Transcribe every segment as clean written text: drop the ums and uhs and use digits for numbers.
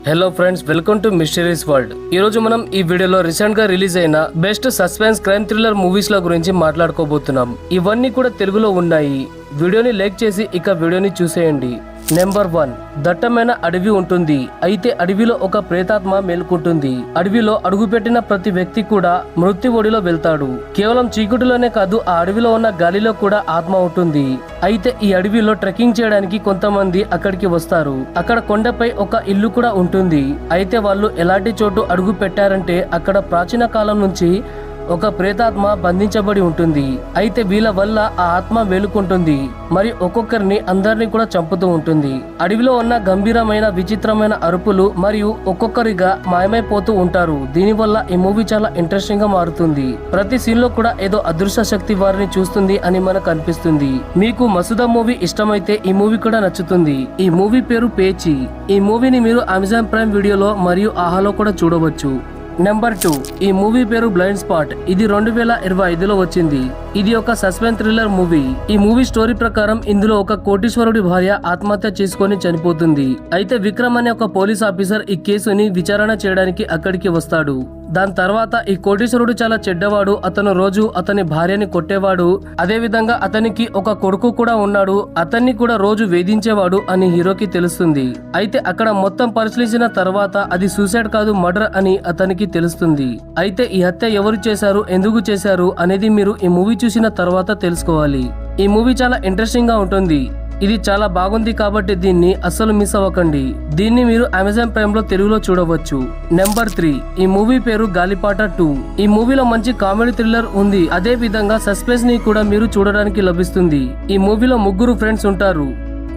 Hello friends, welcome to mysteries world. ఈ రోజు మనం ఈ వీడియోలో రీసెంట్ గా రిలీజ్ అయిన best suspense crime thriller movies ల గురించి మాట్లాడుకోబోతున్నాం. ఇవన్నీ కూడా తెలుగులో ఉన్నాయి. వీడియోని లైక్ చేసి ఇక వీడియోని చూసేయండి. నెంబర్ 1, దట్టమైన అడవి ఉంటుంది. అయితే అడవిలో ఒక ప్రేతాత్మ మేల్కుంటుంది. అడవిలో అడుగుపెట్టిన ప్రతి వ్యక్తి కూడా మృత్యు ఒడిలో వెళ్తాడు. కేవలం చీకటిలోనే కాదు, ఆ అడవిలో ఉన్న గాలిలో కూడా ఆత్మ ఉంటుంది. అయితే ఈ అడవిలో ట్రెక్కింగ్ చేయడానికి కొంతమంది అక్కడికి వస్తారు. అక్కడ కొండపై ఒక ఇల్లు కూడా ఉంటుంది. అయితే వాళ్ళు ఎలాంటి చోటు అడుగు పెట్టారంటే అక్కడ ప్రాచీన కాలం నుంచి ఒక ప్రేతాత్మ బంధించబడి ఉంటుంది. అయితే వీళ్ళ వల్ల ఆ ఆత్మ వేలుకుంటుంది. మరి ఒక్కొక్కరిని అందరినీ కూడా చంపుతూ ఉంటుంది. అడవిలో ఉన్న గంభీరమైన విచిత్రమైన అరుపులు మరియు ఒక్కొక్కరిగా మాయమైపోతూ ఉంటారు. దీనివల్ల ఈ మూవీ చాలా ఇంట్రెస్టింగ్ గా మారుతుంది. ప్రతి సీన్ లో కూడా ఏదో అదృశ్య శక్తి వారిని చూస్తుంది అని మనకు అనిపిస్తుంది. మీకు మసూదా మూవీ ఇష్టమైతే ఈ మూవీ కూడా నచ్చుతుంది. ఈ మూవీ పేరు పేచి. ఈ మూవీని మీరు అమెజాన్ ప్రైమ్ వీడియోలో మరియు ఆహాలో కూడా చూడవచ్చు. నెంబర్ 2, ఈ మూవీ పేరు బ్లైండ్ స్పాట్. ఇది 2025లో వచ్చింది. ఇది ఒక సస్పెన్స్ థ్రిల్లర్ మూవీ. ఈ మూవీ స్టోరీ ప్రకారం ఇందులో ఒక కోటీశ్వరుడి భార్య ఆత్మహత్య చేసుకొని చనిపోతుంది. అయితే విక్రమ్ అనే ఒక పోలీస్ ఆఫీసర్ ఈ కేసుని విచారణ చేయడానికి అక్కడికి వస్తాడు. దాని తర్వాత ఈ కోటీశ్వరుడు చాలా చెడ్డవాడు. అతను రోజు అతని భార్యని కొట్టేవాడు. అదే విధంగా అతనికి ఒక కొడుకు కూడా ఉన్నాడు. అతన్ని కూడా రోజు వేధించేవాడు అని హీరోకి తెలుస్తుంది. అయితే అక్కడ మొత్తం పరిశీలించిన తర్వాత అది సూసైడ్ కాదు, మర్డర్ అని అతనికి తెలుస్తుంది. అయితే ఈ హత్య ఎవరు చేశారు, ఎందుకు చేశారు అనేది మీరు ఈ మూవీ చూసిన తర్వాత తెలుసుకోవాలి. ఈ మూవీ చాలా ఇంట్రెస్టింగ్ గా ఉంటుంది. ఇది చాలా బాగుంది కాబట్టి దీన్ని అస్సలు మిస్ అవ్వకండి. దీన్ని మీరు అమెజాన్ ప్రైమ్ లో తెలుగులో చూడవచ్చు. నెంబర్ 3, ఈ మూవీ పేరు గాలిపాట 2. ఈ మూవీలో మంచి కామెడీ థ్రిల్లర్ ఉంది. అదే విధంగా సస్పెన్స్ ని కూడా మీరు చూడడానికి లభిస్తుంది. ఈ మూవీలో ముగ్గురు ఫ్రెండ్స్ ఉంటారు.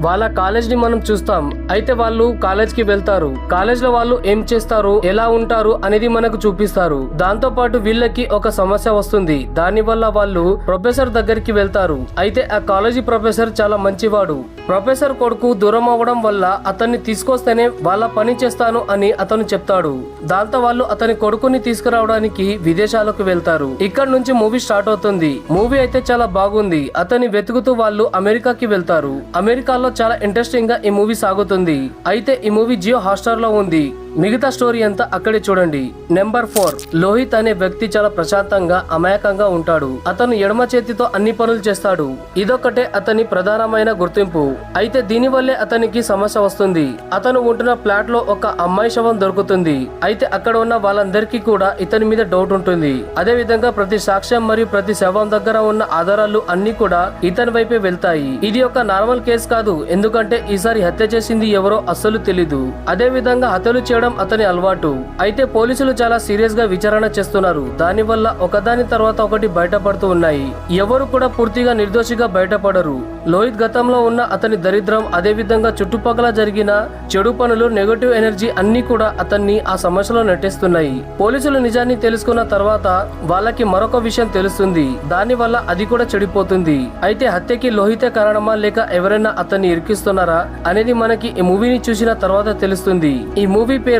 వాళ్ళ కాలేజ్ ని మనం చూస్తాం. అయితే వాళ్ళు కాలేజ్ కి వెళ్తారు. కాలేజ్ లో వాళ్ళు ఏం చేస్తారు, ఎలా ఉంటారు అనేది మనకు చూపిస్తారు. దాంతో పాటు వీళ్ళకి ఒక సమస్య వస్తుంది. దాని వల్ల వాళ్ళు ప్రొఫెసర్ దగ్గరికి వెళ్తారు. అయితే ఆ కాలేజీ ప్రొఫెసర్ చాలా మంచివాడు. ప్రొఫెసర్ కొడుకు దూరం అవ్వడం వల్ల అతన్ని తీసుకొస్తేనే వాళ్ళ పని చేస్తాను అని అతను చెప్తాడు. దాంతో వాళ్ళు అతని కొడుకుని తీసుకురావడానికి విదేశాలకు వెళ్తారు. ఇక్కడ నుంచి మూవీ స్టార్ట్ అవుతుంది. మూవీ అయితే చాలా బాగుంది. అతన్ని వెతుకుతూ వాళ్ళు అమెరికాకి వెళ్తారు. అమెరికాలో చాలా ఇంట్రెస్టింగ్ గా ఈ మూవీ సాగుతుంది. అయితే ఈ మూవీ జియో హాట్‌స్టార్ లో ఉంది. మిగతా స్టోరీ అంతా అక్కడే చూడండి. నెంబర్ 4, లోహిత్ అనే వ్యక్తి చాలా ప్రశాంతంగా అమాయకంగా ఉంటాడు. అతను ఎడమ చేతితో అన్ని పనులు చేస్తాడు. ఇదొక్కటే అతని ప్రధానమైన గుర్తింపు. అయితే దీని వల్లే అతనికి సమస్య వస్తుంది. అతను ఉంటున్న ఫ్లాట్ లో ఒక అమ్మాయి శవం దొరుకుతుంది. అయితే అక్కడ ఉన్న వాళ్ళందరికీ కూడా ఇతని మీద డౌట్ ఉంటుంది. అదే విధంగా ప్రతి సాక్ష్యం మరియు ప్రతి శవం దగ్గర ఉన్న ఆధారాలు అన్ని కూడా ఇతని వైపే వెళ్తాయి. ఇది ఒక నార్మల్ కేసు కాదు, ఎందుకంటే ఈసారి హత్య చేసింది ఎవరో అస్సలు తెలీదు. అదే విధంగా హత్యలు చేయడం అతని అలవాటు. అయితే పోలీసులు చాలా సీరియస్ గా విచారణ చేస్తున్నారు. దాని వల్ల ఒకదాని తర్వాత ఒకటి బయటపడుతూ ఉన్నాయి. ఎవరు కూడా పూర్తిగా నిర్దోషిగా బయటపడరు. లోహిత్ గతంలో ఉన్న అతని దరిద్రం, అదే విధంగా చుట్టుపక్కల జరిగిన చెడు పనులు, నెగటివ్ ఎనర్జీ అన్ని కూడా అతన్ని ఆ సమస్యలో నెట్టేస్తున్నాయి. పోలీసులు నిజాన్ని తెలుసుకున్న తర్వాత వాళ్ళకి మరొక విషయం తెలుస్తుంది. దాని వల్ల అది కూడా చెడిపోతుంది. అయితే హత్యకి లోహితే కారణమా లేక ఎవరైనా అతన్ని ఇరికిస్తున్నారా అనేది మనకి ఈ మూవీని చూసిన తర్వాత తెలుస్తుంది. ఈ మూవీ పేరు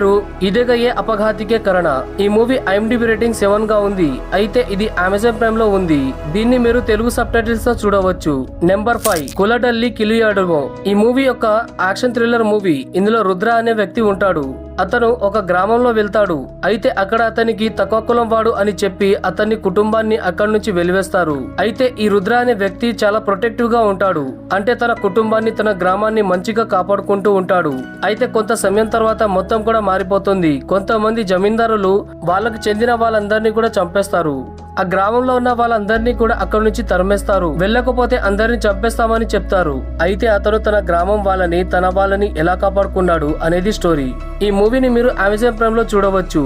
ఇదేగయే అపఘాతికే కరణ. ఈ మూవీ IMDb రేటింగ్ 7 గా ఉంది. అయితే ఇది అమెజాన్ ప్రైమ్ లో ఉంది. దీన్ని మీరు తెలుగు సబ్ టైటిల్స్ తో చూడవచ్చు. నెంబర్ 5, కులడల్లి కిలియాడుమో. ఈ మూవీ ఒక యాక్షన్ థ్రిల్లర్ మూవీ. ఇందులో రుద్ర అనే వ్యక్తి ఉంటాడు. అతను ఒక గ్రామంలో వెళ్తాడు. అయితే అక్కడ అతనికి తక్కువ కులం వాడు అని చెప్పి అతన్ని కుటుంబాన్ని అక్కడి నుంచి వెలివేస్తారు. అయితే ఈ రుద్ర అనే వ్యక్తి చాలా ప్రొటెక్టివ్ గా ఉంటాడు. అంటే తన కుటుంబాన్ని, తన గ్రామాన్ని మంచిగా కాపాడుకుంటూ ఉంటాడు. అయితే కొంత సమయం తర్వాత మొత్తం కూడా మారిపోతుంది. కొంతమంది జమీందారులు వాళ్ళకు చెందిన వాళ్ళందరినీ కూడా చంపేస్తారు. ఆ గ్రామంలో ఉన్న వాళ్ళందరినీ కూడా అక్కడి నుంచి తరిమేస్తారు. వెళ్ళకపోతే అందరిని చంపేస్తామని చెప్తారు. అయితే అతను తన గ్రామం వాళ్ళని, తన వాళ్ళని ఎలా కాపాడుకున్నాడు అనేది స్టోరీ. ఈ మూవీని మీరు అమెజాన్ ప్రైమ్ లో చూడవచ్చు.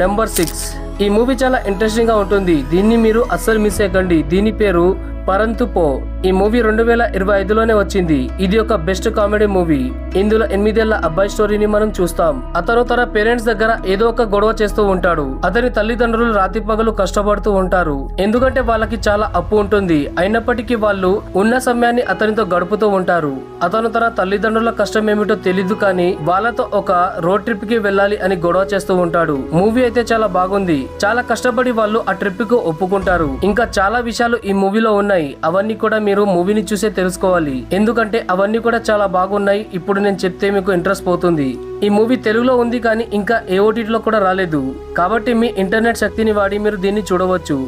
నెంబర్ 6, ఈ మూవీ చాలా ఇంట్రెస్టింగ్ గా ఉంటుంది. దీన్ని మీరు అస్సలు మిస్ అయ్యకండి. దీని పేరు పరంతు పో. ఈ మూవీ 2025లోనే వచ్చింది. ఇది ఒక బెస్ట్ కామెడీ మూవీ. ఇందులో 8 ఏళ్ల అబ్బాయి స్టోరీని మనం చూస్తాం. అతను తన పేరెంట్స్ దగ్గర ఏదో ఒక గొడవ చేస్తూ ఉంటాడు. అతని తల్లిదండ్రులు రాత్రి పగలు కష్టపడుతూ ఉంటారు. ఎందుకంటే వాళ్ళకి చాలా అప్పు ఉంటుంది. అయినప్పటికీ వాళ్ళు ఉన్న సమయాన్ని అతనితో గడుపుతూ ఉంటారు. అతను తన తల్లిదండ్రుల కష్టం ఏమిటో తెలీదు కానీ వాళ్ళతో ఒక రోడ్ ట్రిప్ కి వెళ్ళాలి అని గొడవ చేస్తూ ఉంటాడు. మూవీ అయితే చాలా బాగుంది. చాలా కష్టపడి వాళ్ళు ఆ ట్రిప్ కు ఒప్పుకుంటారు. ఇంకా చాలా విషయాలు ఈ మూవీలో ఉన్నాయి. ఉన్నాయి. అవన్నీ కూడా మీరు మూవీని చూసే తెలుసుకోవాలి, ఎందుకంటే అవన్నీ కూడా చాలా బాగున్నాయి. ఇప్పుడు నేను చెప్తే మీకు ఇంట్రెస్ట్ పోతుంది. ఈ మూవీ తెలుగులో ఉంది కానీ ఇంకా ఏ OTT లో కూడా రాలేదు, కాబట్టి మీ ఇంటర్నెట్ శక్తిని వాడి మీరు దీన్ని చూడవచ్చు.